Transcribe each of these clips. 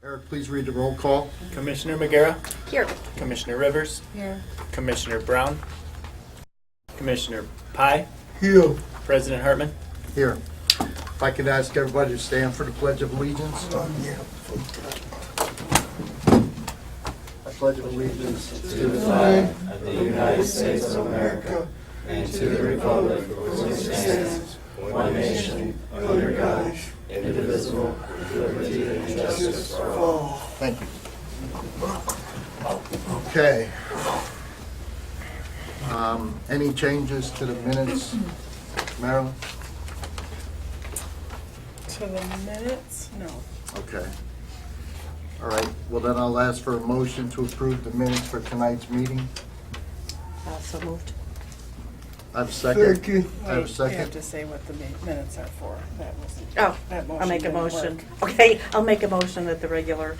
Eric, please read the roll call. Commissioner McGarrah. Here. Commissioner Rivers. Here. Commissioner Brown. Commissioner Pye. Here. President Hartman. Here. If I could ask everybody to stand for the Pledge of Allegiance. I pledge allegiance to the flag of the United States of America and to the republic for which it stands, one nation, under God, indivisible, with liberty and justice for all. Thank you. Okay. Any changes to the minutes, Marilyn? To the minutes? No. Okay. All right. Well, then I'll ask for a motion to approve the minutes for tonight's meeting. So moved. I have a second. I have a You have second. to say what the minutes are for. That wasn't. Oh, that I'll make a didn't motion. work. Okay, I'll make a motion that the regular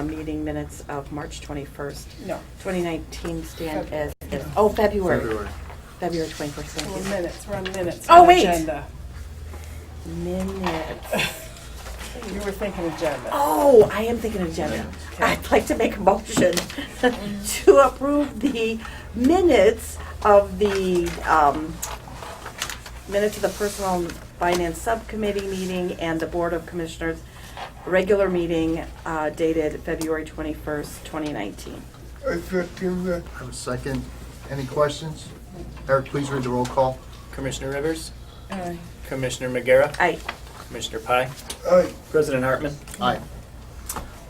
meeting minutes of March 21st, No, 2019 stand as, February. oh, February. February. 21st. thank we're you. minutes. We're on minutes. Oh, not wait. Agenda. Minutes. You were thinking agenda. Oh, I am thinking agenda. Okay. I'd like to make a motion to approve the minutes of the Personal and Finance Subcommittee meeting and the Board of Commissioners regular meeting dated February 21st, 2019. I have a second. Any questions? Eric, please read the roll call. Commissioner Rivers. Aye. Commissioner McGarrah. Aye. Commissioner Pye. Aye. President Hartman. Aye.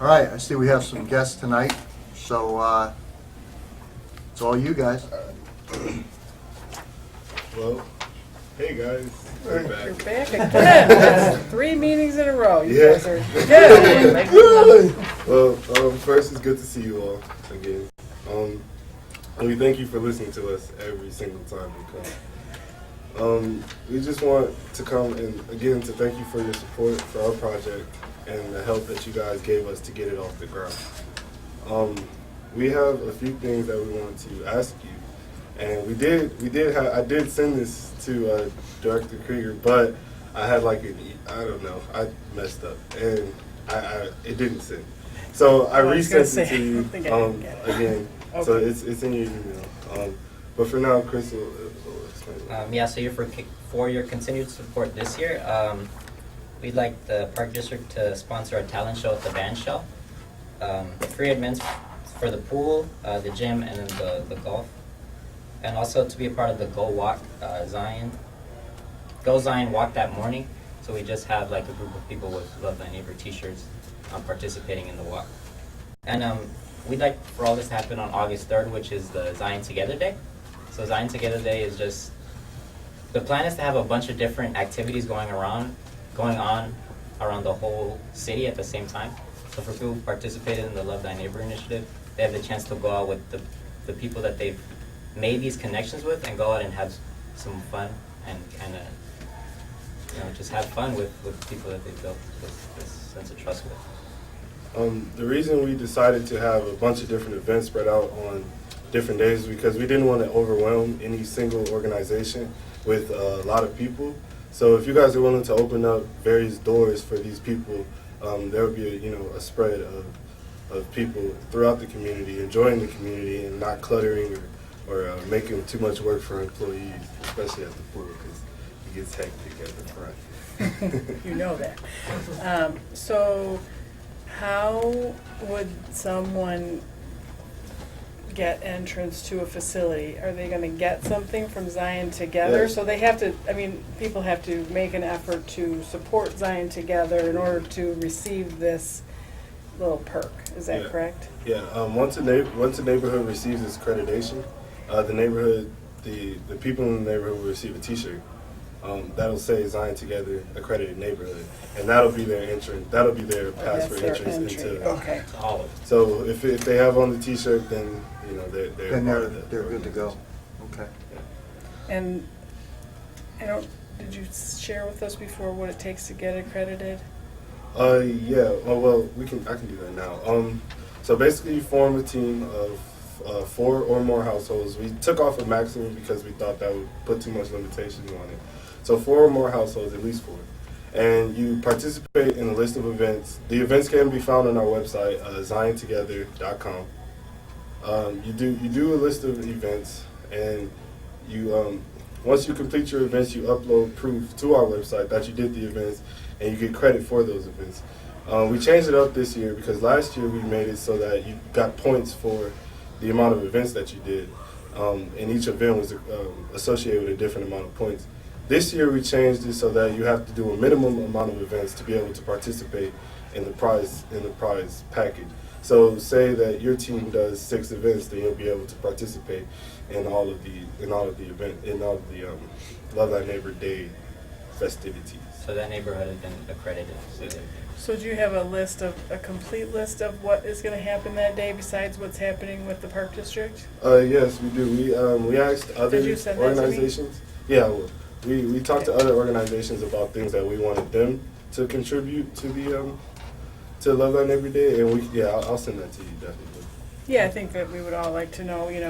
All right, I see we have some guests tonight, so it's all you guys. Well, hey guys, we're You're back. back again. That's 3 meetings in a row. You Yeah. guys are good. Well, first it's good to see you all again. And we thank you for listening to us every single time we come. We just want to come and again to thank you for your support for our project and the help that you guys gave us to get it off the ground. We have a few things that we want to ask you. And I did send this to Director Krieger, but I had I messed up, and it didn't send. So I was gonna resent it say, to you I think I didn't get it. again. Okay. So it's in your email. But for now, Chris will explain. Yeah, so for your continued support this year, we'd like the Park District to sponsor a talent show at the band shell. Free admits for the pool, the gym, and then the golf. And also to be a part of the Go Walk Zion walk that morning. So we just have like a group of people with Love Thy Neighbor t-shirts participating in the walk. And we'd like for all this to happen on August 3rd, which is the Zion Together Day. So Zion Together Day is just, the plan is to have a bunch of different activities going on around the whole city at the same time. So for people who participated in the Love Thy Neighbor initiative, they have the chance to go out with the people that they've made these connections with and go out and have some fun and kind of, just have fun with people that they've built this sense of trust with. The reason we decided to have a bunch of different events spread out on different days is because we didn't want to overwhelm any single organization with a lot of people. So if you guys are willing to open up various doors for these people, there would be a spread of people throughout the community, enjoying the community and not cluttering or making too much work for employees, especially at the pool, because it gets hectic at the front. You know that. So how would someone get entrance to a facility? Are they going to get something from Zion Together? Yes. So they have to, people have to make an effort to support Zion Together in order to receive this little perk. Is that Yeah. correct? Yeah. Once a neighborhood receives its accreditation, the people in the neighborhood will receive a T-shirt that'll say Zion Together Accredited Neighborhood, and that'll be their entrance. That'll be their pass That's for their entrance entry. into Okay. All of it. So if they have on the T-shirt, then they're Then part of that. they're good to go. Okay. And did you share with us before what it takes to get accredited? Yeah. Well, I can do that now. So basically, you form a team of 4 or more households. We took off a maximum because we thought that would put too much limitations on it. So 4 or more households, at least 4. and you participate in a list of events. The events can be found on our website, ziontogether.com. You do a list of events, and you once you complete your events, you upload proof to our website that you did the events, and you get credit for those events. We changed it up this year because last year we made it so that you got points for the amount of events that you did, and each event was associated with a different amount of points. This year we changed it so that you have to do a minimum amount of events to be able to participate in the prize package. So say that your team does 6 events, then you'll be able to participate in all of the Love Thy Neighbor Day festivities. So that neighborhood has been accredited. So do you have a complete list of what is going to happen that day besides what's happening with the Park District? Yes, we do. We asked other Did you send that to me? organizations. Yeah, well, we talked to other organizations about things that we wanted them to contribute to the to Love Thy Neighbor Day, and I'll send that to you definitely. Yeah, I think that we would all like to know, Yeah,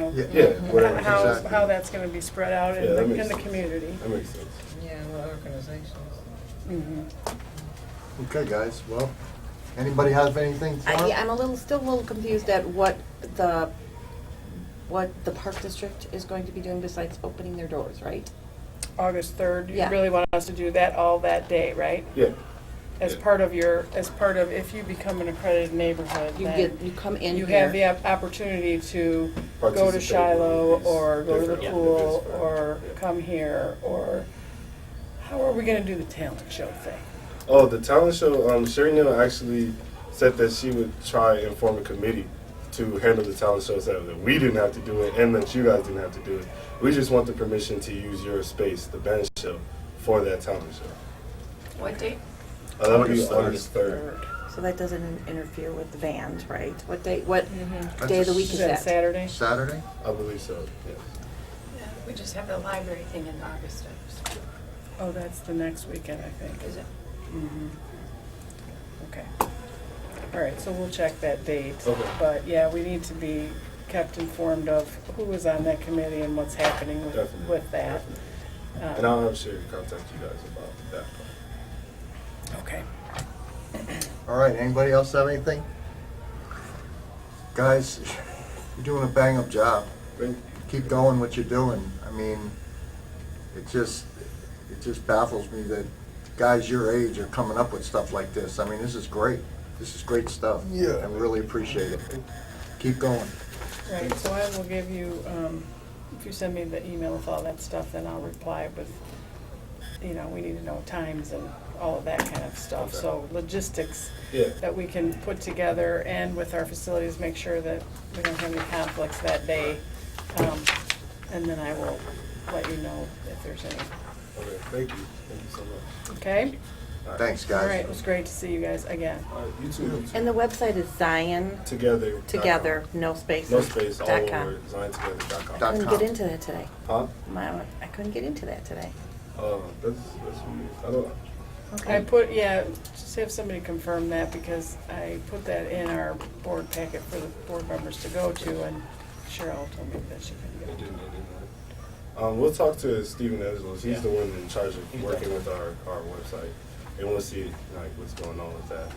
how exactly. how that's going to be spread out Yeah, that in makes the sense. community. That makes sense. Yeah, what organizations? Okay, guys, well, anybody have anything for Yeah, I'm still a little confused at what the Park District is going to be doing besides opening their doors, right? August 3rd, you Yeah. really want us to do that all that day, right? Yeah. As Yeah. part of if you become an accredited neighborhood, You then come in you here. have the opportunity to go to Participate Shiloh in these or go to the different pool events. or come here, or how are we going to do the talent show thing? Oh, the talent show. Sherry Neal actually said that she would try and form a committee to handle the talent show, so that we didn't have to do it and that you guys didn't have to do it. We just want the permission to use your space, the band show, for that talent show. What date? That'll be August 3rd. So that doesn't interfere with the band, right? What day Mm-hmm. day of the week Is is that that? Saturday? Saturday? I believe so, yes. Yeah, we just have the library thing in August. Oh, that's the next weekend, I think. Is it? Mhm. Okay. All right, so we'll check that date. Okay. But yeah, we need to be kept informed of who is on that committee and what's happening Definitely. with that. And I'll have Sherry contact you guys about that. Okay. All right, anybody else have anything? Guys, you're doing a bang-up job. Thank Keep going what you're doing. I mean, it just baffles me that guys your age are coming up with stuff like this. I mean, this is great. This is great stuff. Yeah. I really appreciate it. Keep going. Right, so I will give you, if you send me the email with all that stuff, then I'll reply with, we need to know times and all of that kind of stuff. Okay. So logistics Yeah. that we can put together and with our facilities, make sure that we don't have any conflicts that day. And then I will let you know if there's any. Okay, thank you. Thank you so much. Okay? Thanks, All guys. right, it was great to see you guys again. All right, you too. And the website is Zion Together. Together, no spaces. No space, all dot com. over ziontogether.com. I Dot couldn't com. get into that today. Huh? I couldn't get into that today. That's weird. I don't. I put, just have somebody confirm that because I put that in our board packet for the board members to go to, and Cheryl told me that she couldn't It get it. didn't. We'll talk to Stephen Edgelos. He's the one in charge of working with our website, and we'll see what's going on with that.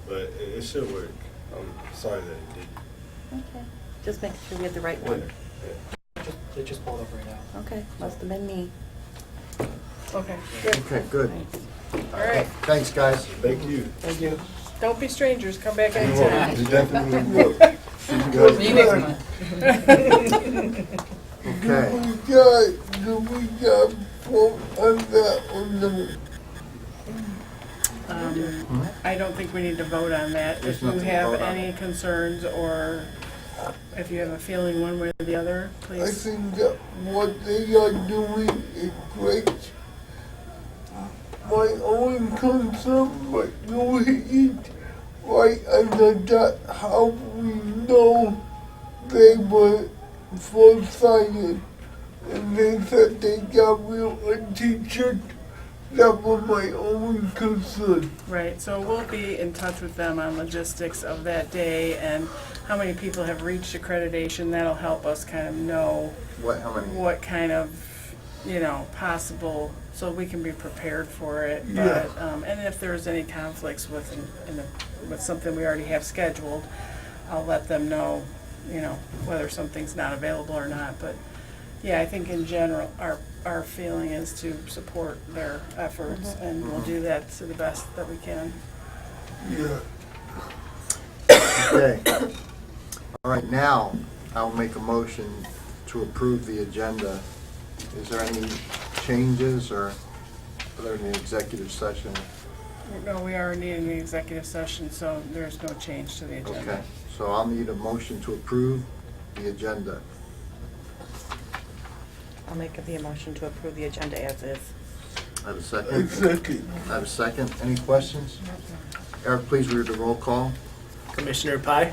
But it should work. I'm sorry that it didn't. Okay. Just making sure we had the right one. Yeah. It just pulled up right now. Okay, must have been me. Okay, good. Okay, good. All right. Thanks, guys. Thank you. Thank you. Don't be strangers. Come back You anytime. definitely will. See you guys. Okay. I don't think we need to vote on that. There's If you nothing to have vote on. any concerns or if you have a feeling one way or the other, I please. think that what they are doing is great. My only concern with doing it right under that, how we know they were for science. And they said they got real a teacher. That was my only concern. Right, so we'll be in touch with them on logistics of that day and how many people have reached accreditation. That'll help us kind of know How many? what kind of possible, so we can be prepared for it. Yeah. But, and if there's any conflicts with, with something we already have scheduled, I'll let them know, whether something's not available or not. But, yeah, I think in general, our feeling is to support their efforts, and we'll do that to the best that we can. Yeah. Okay. All right, now I'll make a motion to approve the agenda. Is there any changes or other than the executive session? No, we are needing the executive session, so there's no change to the agenda. Okay, so I'll need a motion to approve the agenda. I'll make the motion to approve the agenda as is. I have a second. Second. I have a second. Any questions? Eric, please read the roll call. Commissioner Pye,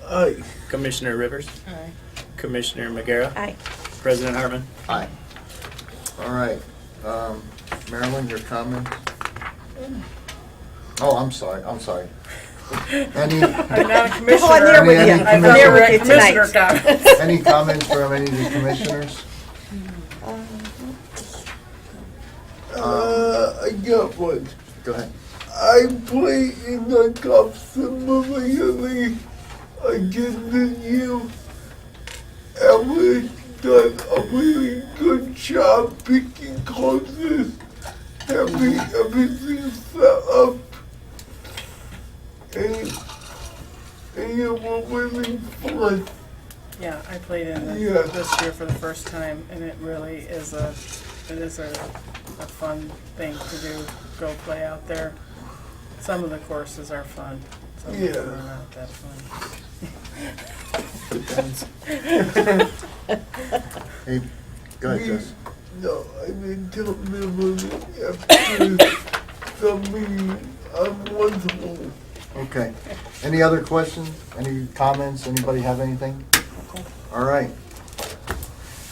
Aye. Commissioner Rivers, Aye. Commissioner Magera, Aye. President Hartman. Aye. All right. Marilyn, your comment? Oh, I'm sorry. Any, I'm not a commissioner. No, I'm there with you. Any I'm commissioner- there with you commissioner tonight. comments. any comments from any of the commissioners? I got one. Go ahead. I play in the cup similarly against you. Everyone's done a really good job picking courses, everything set up, and it was really fun. Yeah, I played in this, Yeah. this year for the first time, and it really is a fun thing to do. Go play out there. Some of the courses are fun. Some of them are not that fun. Hey, go ahead, Jess. No, I didn't tell them after something wonderful. Okay. Any other questions? Any comments? Anybody have anything? All right.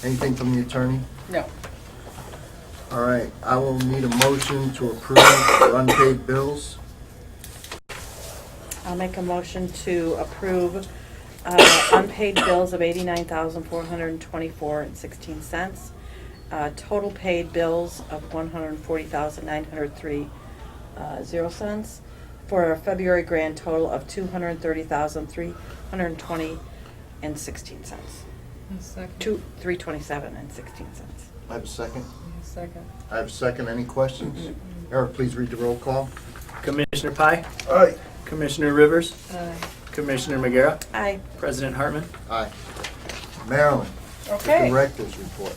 Anything from the attorney? No. All right. I will need a motion to approve the unpaid bills. I'll make a motion to approve unpaid bills of $89,424.16. Total paid bills of $140,903.00 for a February grand total of $230,320.16. Second. $327.16. I have a second. Second. I have a second. Any questions? Eric, please read the roll call. Commissioner Pye, Aye. Commissioner Rivers, Aye. Commissioner Magera, Aye. President Hartman. Aye. Marilyn, the Okay. director's report.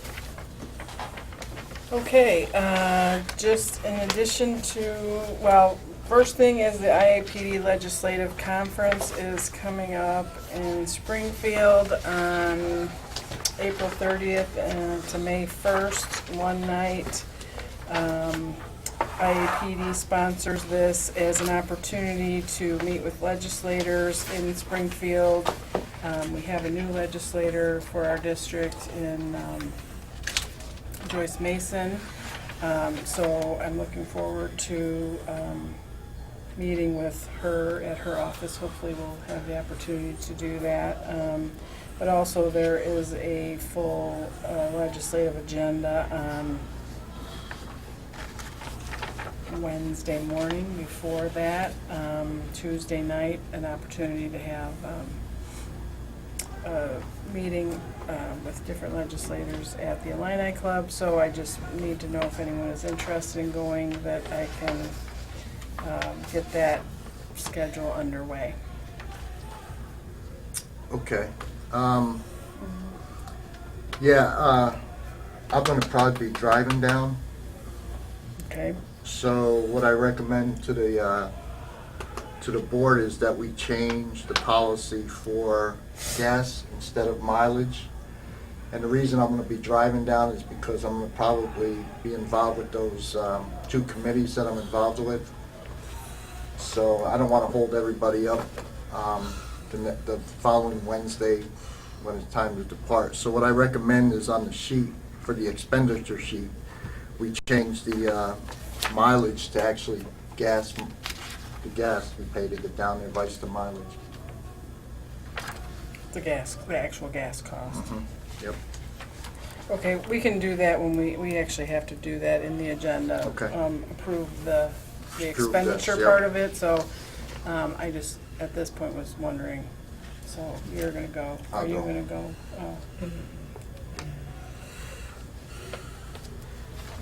Okay, just in addition to, well, first thing is the IAPD Legislative Conference is coming up in Springfield on April 30th to May 1st, one night. IAPD sponsors this as an opportunity to meet with legislators in Springfield. We have a new legislator for our district in Joyce Mason. So I'm looking forward to meeting with her at her office. Hopefully we'll have the opportunity to do that. But also there is a full legislative agenda on Wednesday morning before that. Tuesday night, an opportunity to have a meeting with different legislators at the Illini Club. So I just need to know if anyone is interested in going, that I can get that schedule underway. Okay. Yeah, I'm gonna probably be driving down. Okay? So what I recommend to the board is that we change the policy for gas instead of mileage. And the reason I'm gonna be driving down is because I'm gonna probably be involved with those two committees that I'm involved with. So I don't wanna hold everybody up the following Wednesday when it's time to depart. So what I recommend is on the sheet, for the expenditure sheet, we change the mileage to actually gas, the gas we pay to get down there, vice the mileage. The actual gas cost. Yep. Okay, we can do that when we actually have to do that in the agenda. Okay. Approve the Approve this, expenditure yeah. part of it, so, I just, at this point, was wondering, so you're gonna go, I'll are you go. gonna go? Oh.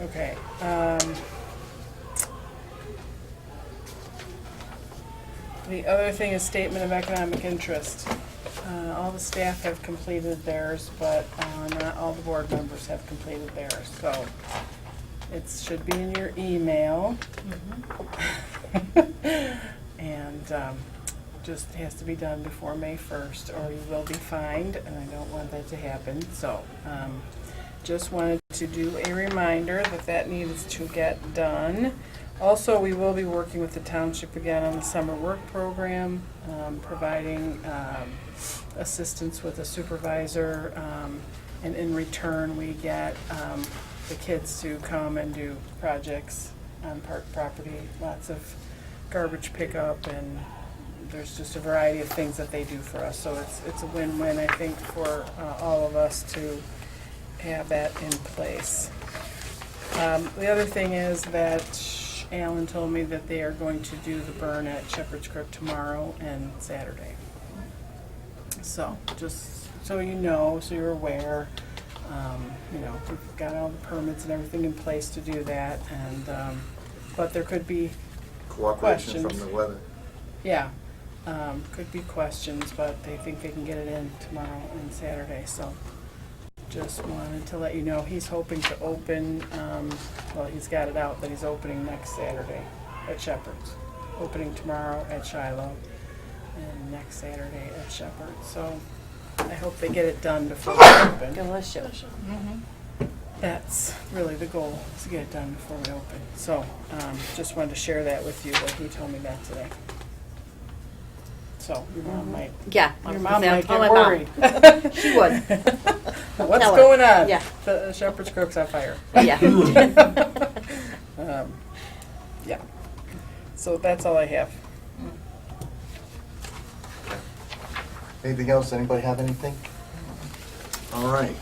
Okay, the other thing is statement of economic interest. All the staff have completed theirs, but not all the board members have completed theirs, so it should be in your email. And just has to be done before May 1st, or you will be fined, and I don't want that to happen, so just wanted to do a reminder that that needs to get done. Also, we will be working with the township again on the summer work program, providing assistance with a supervisor, and in return, we get the kids to come and do projects on park property, lots of garbage pickup, and there's just a variety of things that they do for us. So it's a win-win, I think, for all of us to have that in place. The other thing is that Alan told me that they are going to do the burn at Shepherd's Crook tomorrow and Saturday. So, just so you know, so you're aware, we've got all the permits and everything in place to do that, and, but there could be, Cooperation Questions? from the weather. yeah, could be questions, but they think they can get it in tomorrow and Saturday, so just wanted to let you know, he's hoping to open, well, he's got it out that he's opening next Saturday at Shepherd's, opening tomorrow at Shiloh, and next Saturday at Shepherd's, so I hope they get it done before we open. Delicious. That's really the goal, is to get it done before we open. So, just wanted to share that with you, that he told me that today. So, your mom might, Yeah. your mom might Tell get my mom. worried. She would. What's Tell her. going on? Yeah. The Shepherd's Crook's on fire. Yeah. Yeah. So that's all I have. Anything else? Anybody have anything? All right.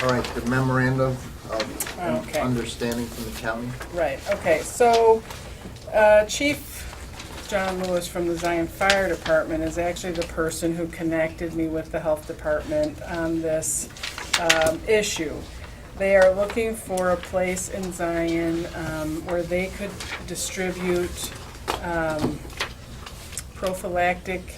All right, the memorandum of Okay. understanding from the county. Right, okay, so Chief John Lewis from the Zion Fire Department is actually the person who connected me with the Health Department on this issue. They are looking for a place in Zion where they could distribute prophylactic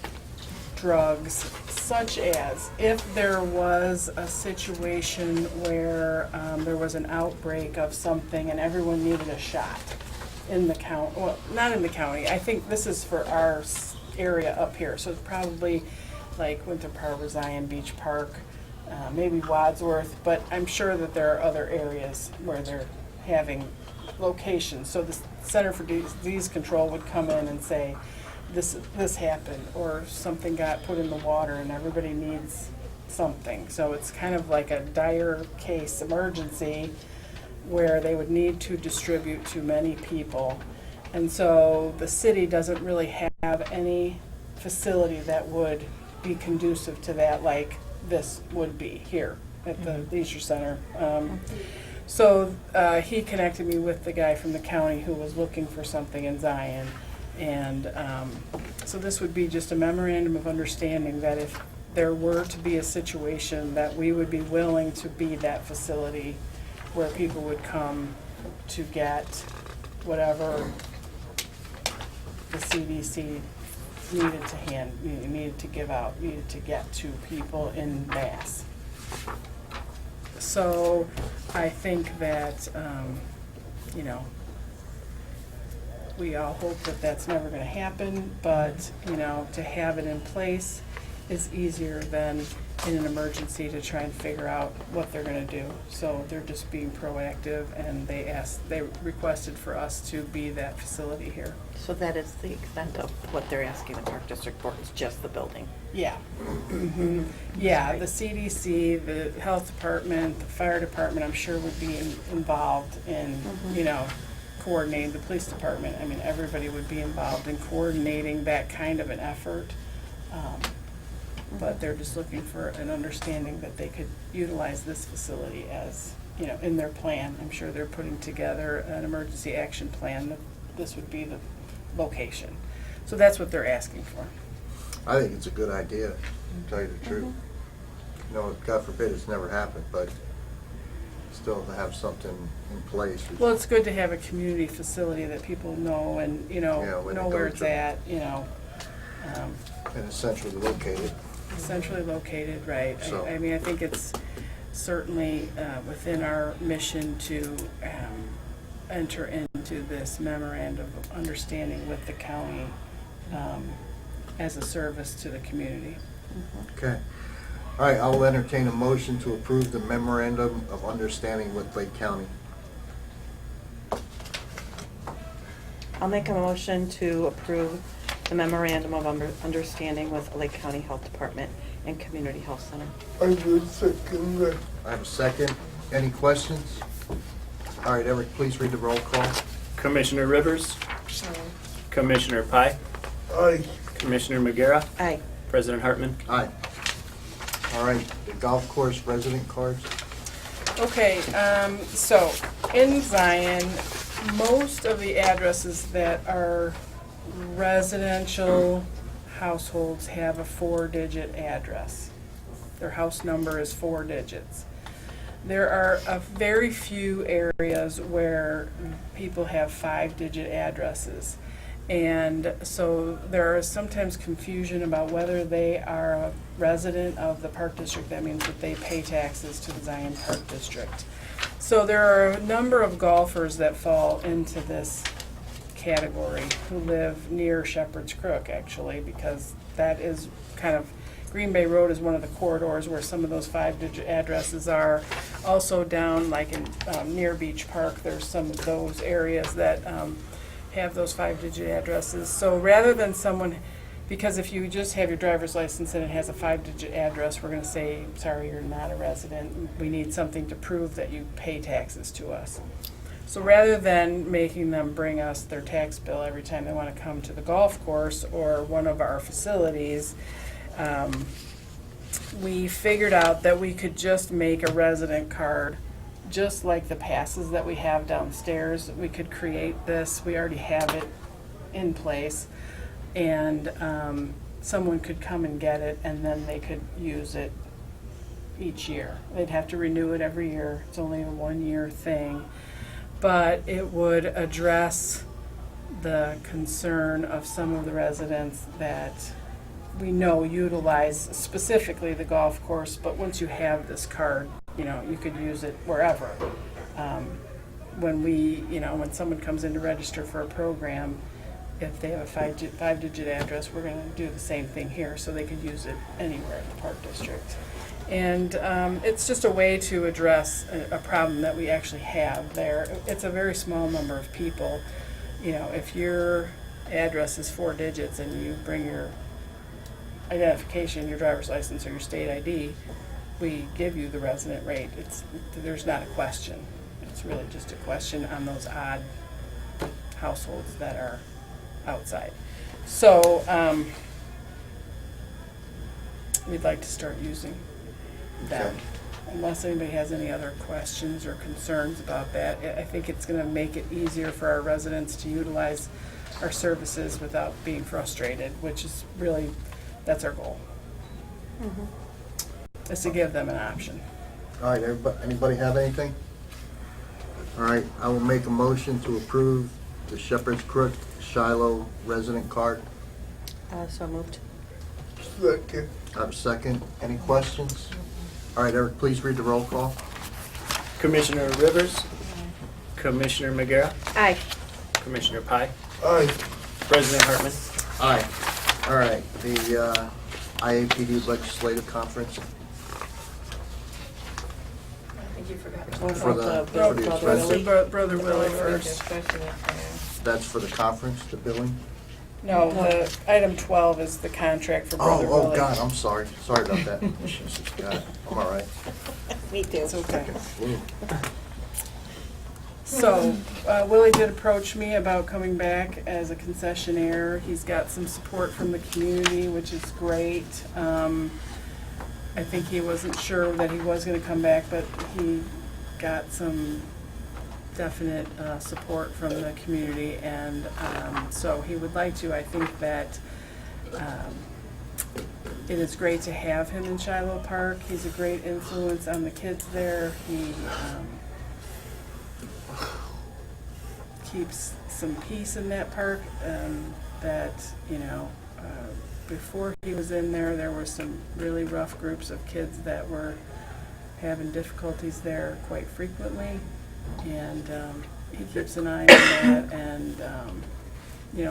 drugs, such as if there was a situation where there was an outbreak of something and everyone needed a shot in the county, well, not in the county, I think this is for our area up here, so it's probably like Winter Harbor, Zion Beach Park, maybe Wadsworth, but I'm sure that there are other areas where they're having locations. So the Center for Disease Control would come in and say, this happened, or something got put in the water and everybody needs something. So it's kind of like a dire case emergency where they would need to distribute to many people. And so the city doesn't really have any facility that would be conducive to that like this would be here at the leisure center. So he connected me with the guy from the county who was looking for something in Zion. And so this would be just a memorandum of understanding that if there were to be a situation that we would be willing to be that facility where people would come to get whatever the CDC needed to give out, needed to get to people in mass. So I think that, we all hope that that's never going to happen, but, to have it in place is easier than in an emergency to try and figure out what they're going to do. So they're just being proactive, and they requested for us to be that facility here. So that is the extent of what they're asking the Park District for, is just the building. Yeah. Yeah, the CDC, the health department, the fire department, I'm sure would be involved in, coordinating, the police department. I mean, everybody would be involved in coordinating that kind of an effort. but they're just looking for an understanding that they could utilize this facility as, you know, in their plan. I'm sure they're putting together an emergency action plan that this would be the location. So that's what they're asking for. I think it's a good idea, to tell you the truth. You know, God forbid it's never happened, but still to have something in place. Well, it's good to have a community facility that people know and, you know, Yeah, when they know go where it's to. at, you know. And it's centrally located. Centrally located, right. So- I mean, I think it's certainly within our mission to enter into this memorandum of understanding with the county as a service to the community. Okay. All right, I will entertain a motion to approve the memorandum of understanding with Lake County. I'll make a motion to approve the memorandum of understanding with Lake County Health Department and Community Health Center. I will second that. I have a second. Any questions? All right, Eric, please read the roll call. Commissioner Rivers, Commissioner Pye, Aye. Commissioner Magera, Aye. President Hartman. Aye. All right, the golf course resident cards. Okay, so in Zion, most of the addresses that are residential households have a 4-digit address. Their house number is 4 digits. There are a very few areas where people have 5-digit addresses. And so there is sometimes confusion about whether they are a resident of the Park District. That means that they pay taxes to the Zion Park District. So there are a number of golfers that fall into this category who live near Shepherd's Crook, actually, because that is kind of, Green Bay Road is one of the corridors where some of those 5-digit addresses are. Also down like in near Beach Park, there's some of those areas that have those 5-digit addresses. So rather than someone, because if you just have your driver's license and it has a 5-digit address, we're going to say, sorry, you're not a resident. We need something to prove that you pay taxes to us. So rather than making them bring us their tax bill every time they want to come to the golf course or one of our facilities, we figured out that we could just make a resident card, just like the passes that we have downstairs. We could create this. We already have it in place. And someone could come and get it, and then they could use it each year. They'd have to renew it every year. It's only a 1-year thing. But it would address the concern of some of the residents that we know utilize specifically the golf course, but once you have this card, you know, you could use it wherever. When someone comes in to register for a program, if they have a 5-digit address, we're going to do the same thing here, so they could use it anywhere in the Park District. And it's just a way to address a problem that we actually have there. It's a very small number of people. You know, if your address is 4 digits and you bring your identification, your driver's license or your state ID, we give you the resident rate. There's not a question. It's really just a question on those odd households that are outside. So we'd like to start using that. Okay. Unless anybody has any other questions or concerns about that, I think it's going to make it easier for our residents to utilize our services without being frustrated, which is really, that's our goal. Is to give them an option. All right, anybody have anything? All right, I will make a motion to approve the Shepherd's Crook Shiloh resident card. So moved. Second. I have a second. Any questions? All right, Eric, please read the roll call. Commissioner Rivers, Commissioner Magera, Aye. Commissioner Pye, Aye. President Hartman. Aye. All right, the IAPD Legislative Conference. For the Brother Willie first. That's for the conference, the billing? No, the item 12 is the contract for Brother Willie. Oh, God, I'm sorry. Sorry about that. Jesus, God, I'm all right. Me too. It's okay. Flu. So, Willie did approach me about coming back as a concessionaire. He's got some support from the community, which is great. I think he wasn't sure that he was gonna come back, but he got some definite support from the community, and so he would like to. I think that it is great to have him in Shiloh Park. He's a great influence on the kids there. He keeps some peace in that park, that, before he was in there, there were some really rough groups of kids that were having difficulties there quite frequently, and he keeps an eye on that, and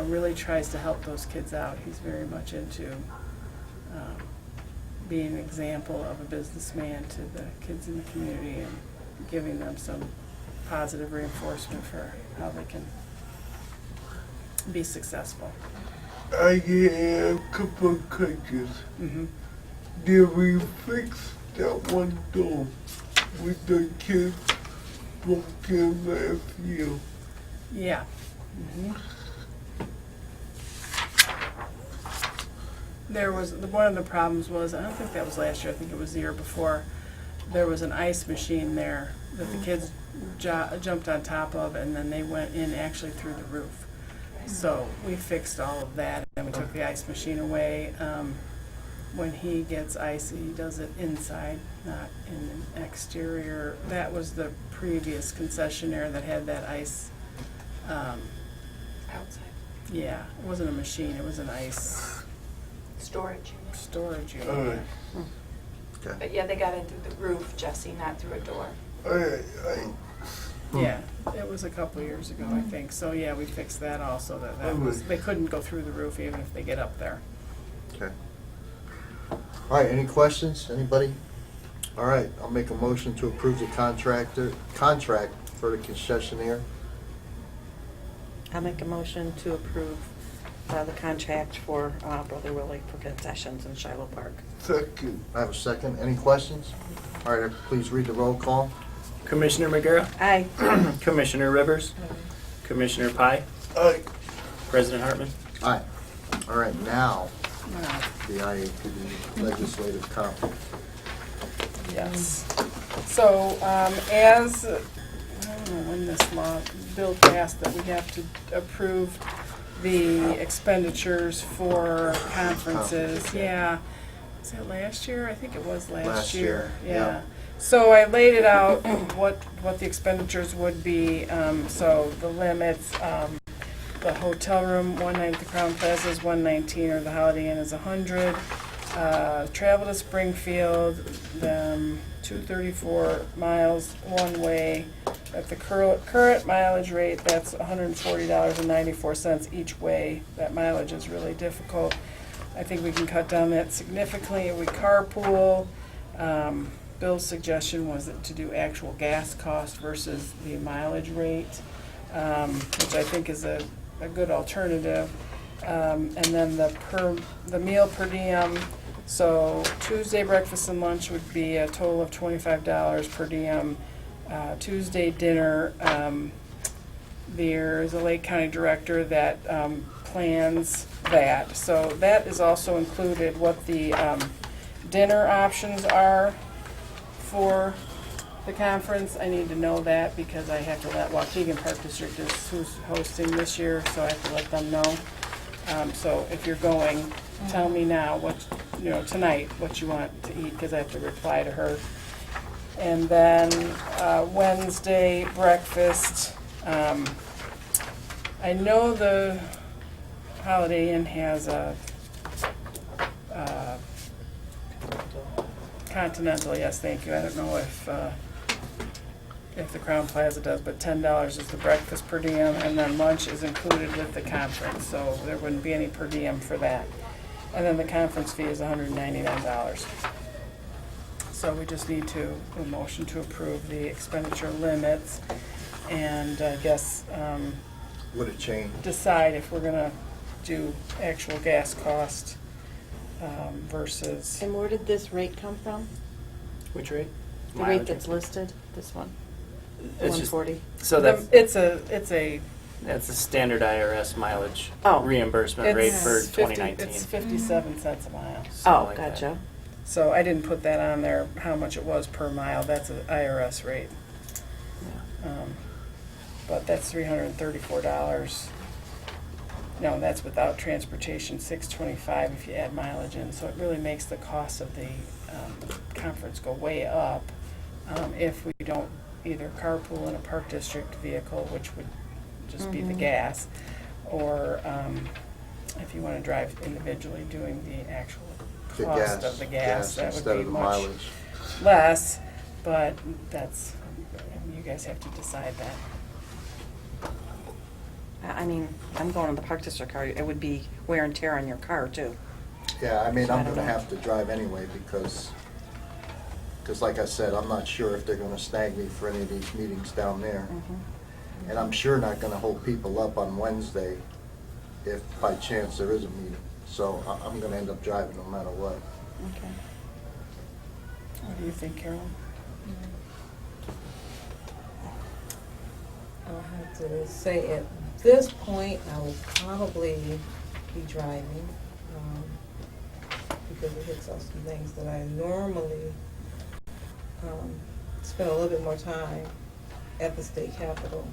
really tries to help those kids out. He's very much into being an example of a businessman to the kids in the community and giving them some positive reinforcement for how they can be successful. I have a couple of questions. Mm-hmm. Did we fix that one door with the kids broken last year? Yeah. Mm-hmm. There was, one of the problems was, I don't think that was last year, I think it was the year before, there was an ice machine there that the kids jumped on top of, and then they went in actually through the roof. So we fixed all of that, and we took the ice machine away. When he gets ice, he does it inside, not in an exterior. That was the previous concessionaire that had that ice. Outside. Yeah, it wasn't a machine, it was an ice Storage unit. storage unit. Alright, Okay. But yeah, they got in through the roof, Jesse, not through a door. alright, Yeah, it was a couple years ago, I think. So yeah, we fixed that also. That was, they couldn't go through the roof even if they get up there. Okay. All right, any questions, anybody? All right, I'll make a motion to approve the contract for the concessionaire. I'll make a motion to approve the contract for Brother Willie for concessions in Shiloh Park. second, I have a second. Any questions? All right, please read the roll call. Commissioner McGarrett, Aye. Commissioner Rivers, Commissioner Pye, aye, President Hartman. Aye. All right, now, Wow. the IAPD Legislative Conference. Yes. So, as, I don't know when this bill passed, that we have to approve the expenditures for conferences. Conferences, Yeah. Was that last year? I think it was last Last year. year, yeah. So I laid it out, what the expenditures would be. So the limits, the hotel room, one night at the Crown Plaza is $119, or the Holiday Inn is $100. Travel to Springfield, 234 miles one way. At the current mileage rate, that's $140.94 each way. That mileage is really difficult. I think we can cut down that significantly. We carpool. Bill's suggestion was to do actual gas cost versus the mileage rate, which I think is a good alternative. And then the meal per diem. So Tuesday breakfast and lunch would be a total of $25 per diem. Tuesday dinner, there's a Lake County director that plans that. So that is also included. What the dinner options are for the conference, I need to know that because I have to let Waukegan Park District is who's hosting this year, so I have to let them know. So if you're going, tell me now tonight what you want to eat, because I have to reply to her. And then Wednesday breakfast. I know the Holiday Inn has a Continental. Yes, thank you. I don't know if the Crown Plaza does, but $10 is the breakfast per diem, and then lunch is included with the conference, so there wouldn't be any per diem for that. And then the conference fee is $199. So we just need a motion to approve the expenditure limits, and I guess Would it change? decide if we're gonna do actual gas cost versus, And where did this rate come from? Which rate? The rate that's listed, this one? It's just, 140. so that's, It's a, that's a standard IRS mileage Oh. reimbursement rate it's for 50 2019. It's 57 cents a mile. something Oh, like that. gotcha. So I didn't put that on there, how much it was per mile, that's an IRS rate. But that's $334. No, that's without transportation, $625 if you add mileage in. So it really makes the cost of the conference go way up if we don't either carpool in a park district vehicle, which would just be the gas, or if you want to drive individually, doing the actual The cost of the gas, that would instead be of the much mileage. less, but that's, you guys have to decide that. I mean, I'm going in the park district car. It would be wear and tear on your car too. Yeah, I mean, I I'm don't gonna know. have to drive anyway because like I said, I'm not sure if they're gonna snag me for any of these meetings down there. Mhm. And I'm sure not gonna hold people up on Wednesday if by chance there is a meeting. So I'm gonna end up driving no matter what. Okay. What do you think, Carolyn? I'll have to say at this point, I will probably be driving, because it hits off some things that I normally spend a little bit more time at the state capitol,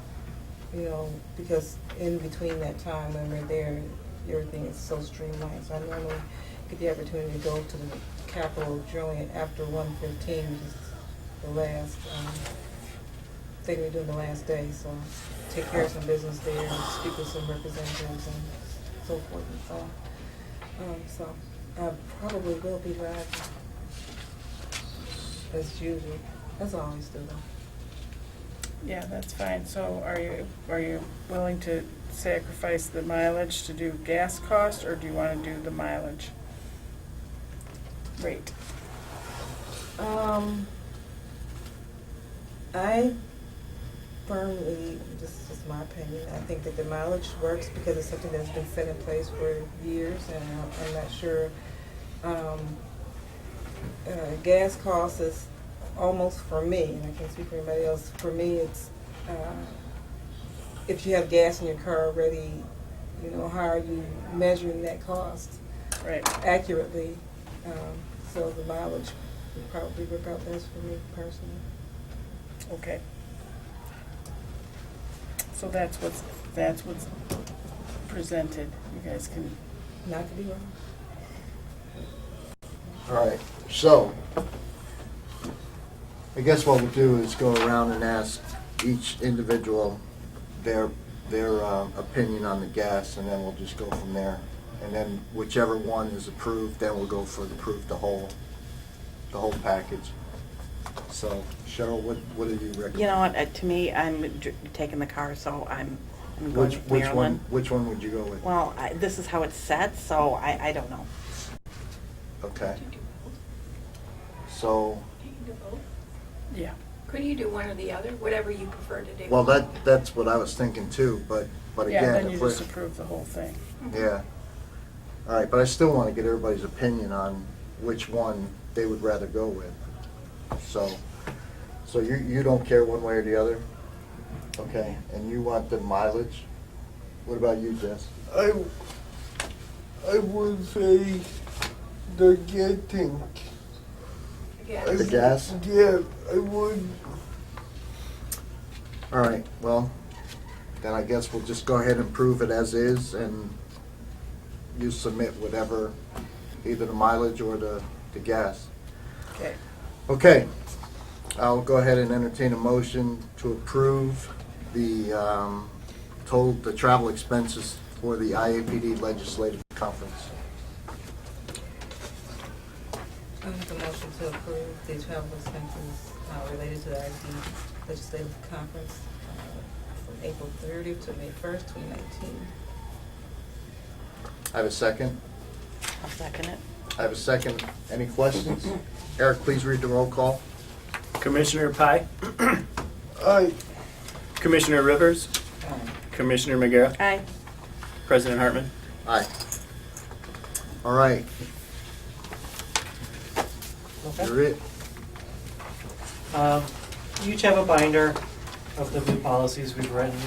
because in between that time when we're there, everything is so streamlined. So I normally get the opportunity to go to the capitol generally after 1:15, which is the last thing we do in the last day. So take care of some business there, speak with some representatives and so forth and so on. So I probably will be driving as usual. As I always do though. Yeah, that's fine. So are you willing to sacrifice the mileage to do gas cost, or do you want to do the mileage rate? I firmly, this is just my opinion, I think that the mileage works because it's something that's been set in place for years, and I'm not sure. Gas costs is almost, for me, and I can't speak for anybody else, for me it's, if you have gas in your car already, how are you measuring that cost Right. accurately? So the mileage would probably work out best for me personally. Okay. So that's what's presented. You guys can. Not to be wrong. All right, so I guess what we'll do is go around and ask each individual their opinion on the gas, and then we'll just go from there. And then whichever one is approved, then we'll go for the the whole package. So Cheryl, what do you recommend? You know what? To me, I'm taking the car, so I'm going with Maryland. Which one would you go with? Well, this is how it's set, so I don't know. Okay. So, Yeah. Couldn't you do one or the other, whatever you prefer to do? well, that's what I was thinking too, but Yeah. again, Then you if just we're, approve the whole thing. yeah. All right, but I still want to get everybody's opinion on which one they would rather go with. So you don't care one way or the other? Okay, and you want the mileage? What about you, Jess? I would say the gas tank. Again, The gas? Yeah, I would. All right, well, then I guess we'll just go ahead and prove it as is, and you submit whatever, either the mileage or the gas. Okay. Okay, I'll go ahead and entertain a motion to approve the the travel expenses for the IAPD Legislative Conference. I make a motion to approve the travel expenses related to the IT Legislative Conference from April 30th to May 1st, 2019. I have a second. I'll second it. I have a second. Any questions? Eric, please read the roll call. Commissioner Pye, I Commissioner Rivers, Commissioner McGarrett, Aye. President Hartman. Aye. All right. You're it. You each have a binder. of the new policies we've written.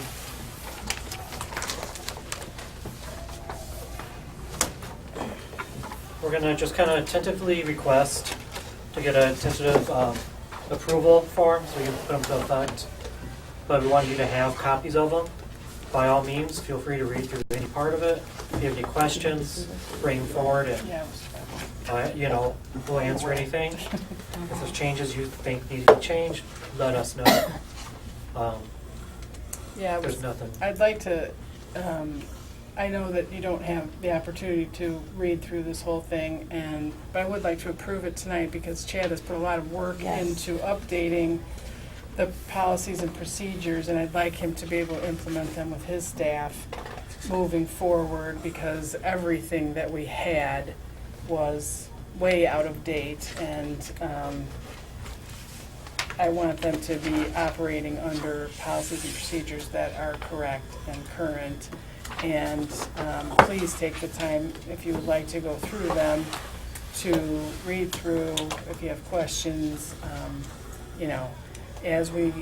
We're gonna just kind of tentatively request to get a tentative approval form so we can put them to effect. But we want you to have copies of them. By all means, feel free to read through any part of it. If you have any questions, bring them forward and, we'll answer anything. If there's changes you think need to be changed, let us know. Yeah, There's nothing. I'd like to, I know that you don't have the opportunity to read through this whole thing, but I would like to approve it tonight because Chad has put a lot of work Yes. into updating the policies and procedures, and I'd like him to be able to implement them with his staff moving forward, because everything that we had was way out of date, and I want them to be operating under policies and procedures that are correct and current. And please take the time, if you would like to go through them, to read through, if you have questions. As we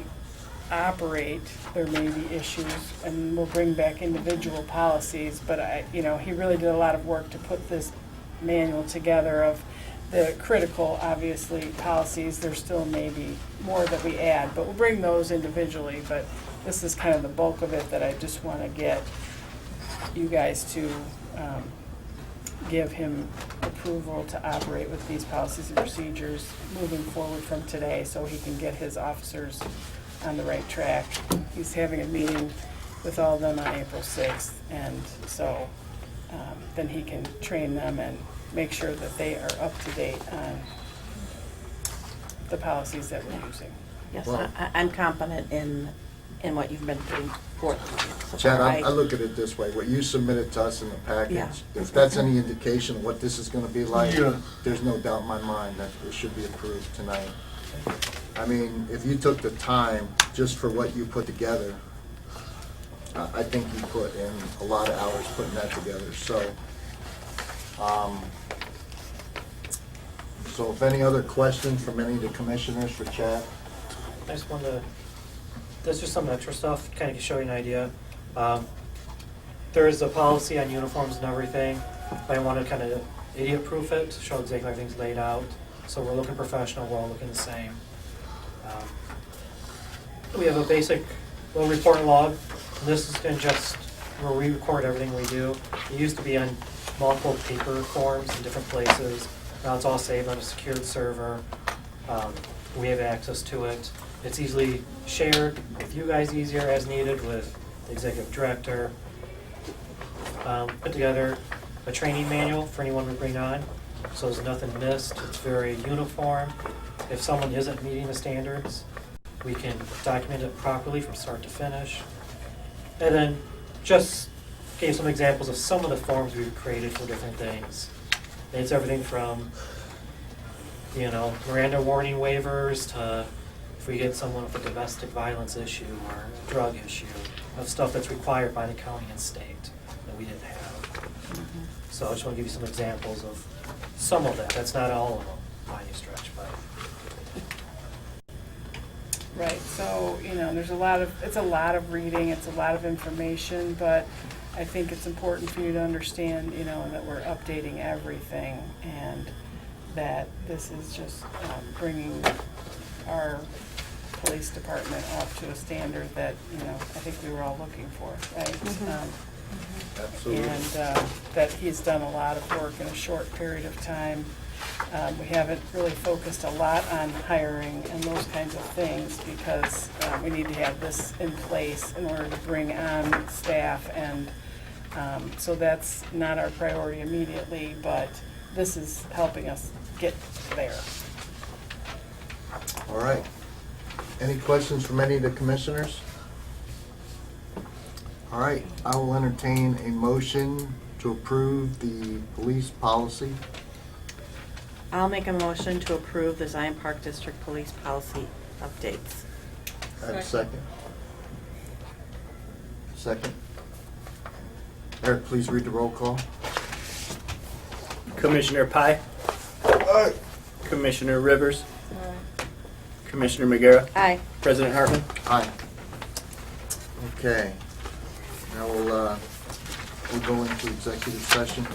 operate, there may be issues, and we'll bring back individual policies, but he really did a lot of work to put this manual together of the critical, obviously, policies. There still may be more that we add, but we'll bring those individually, but this is kind of the bulk of it that I just want to get you guys to give him approval to operate with these policies and procedures moving forward from today, so he can get his officers on the right track. He's having a meeting with all of them on April 6th, and so then he can train them and make sure that they are up to date on the policies that we're using. Yes, Well- I'm confident in what you've been putting forth so Chad, far. I look at it this way, what you submitted to us in the Yeah. package, if that's any indication of what this is gonna be like, Yeah. there's no doubt in my mind that it should be approved tonight. I mean, if you took the time just for what you put together, I think you put in a lot of hours putting that together, so. So if any other questions from any of the commissioners for Chad? I just wanted to, this is some extra stuff, kind of show you an idea. There is a policy on uniforms and everything, but I want to kind of idiot-proof it, show exactly how everything's laid out. So we're looking professional, we're all looking the same. We have a basic little report log. This is going to just where we record everything we do. It used to be on multiple paper forms in different places. Now it's all saved on a secured server. We have access to it. It's easily shared with you guys easier as needed with the executive director. Put together a training manual for anyone we bring on, so there's nothing missed. It's very uniform. If someone isn't meeting the standards, we can document it properly from start to finish. And then just gave some examples of some of the forms we've created for different things. And it's everything from, Miranda warning waivers to if we get someone with a domestic violence issue or a drug issue, of stuff that's required by the county and state that we didn't have. So I just want to give you some examples of some of that. That's not all of them by any stretch, but. Right, so, it's a lot of reading, it's a lot of information, but I think it's important for you to understand, that we're updating everything, and that this is just bringing our police department up to a standard that, I think we were all looking for, right? Absolutely. And that he's done a lot of work in a short period of time. We haven't really focused a lot on hiring and those kinds of things because we need to have this in place in order to bring on staff, and so that's not our priority immediately, but this is helping us get there. All right. Any questions from any of the commissioners? All right, I will entertain a motion to approve the police policy. I'll make a motion to approve the Zion Park District Police Policy updates. I have a second. Second. Eric, please read the roll call. Commissioner Pye, Aye. Commissioner Rivers, Commissioner McGarrett, Aye. President Hartman. Aye. Okay. Now we'll go into executive session.